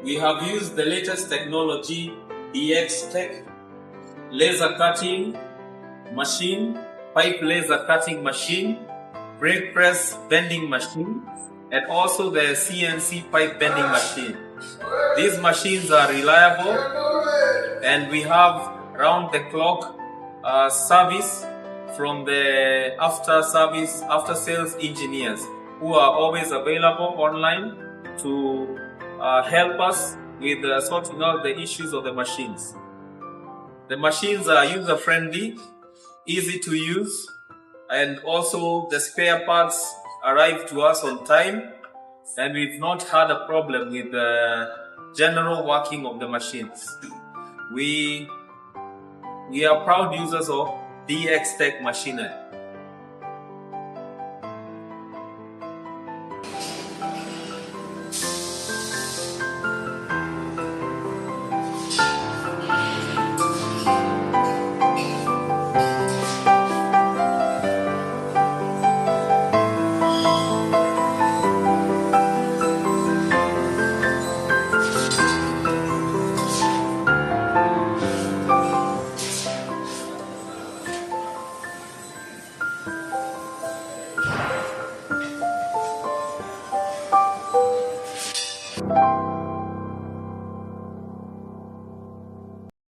We have used the latest technology, DXTECH, laser cutting machine, pipe laser cutting machine, brake press bending machine, and also the CNC pipe bending machine. These machines are reliable, and we have round the clock service from the after sales engineers who are always available online to help us with sorting out the issues of the machines. The machines are user friendly, easy to use, and also the spare parts arrive to us on time, and we've not had a problem with the general working of the machines. We are proud users of DXTECH machinery.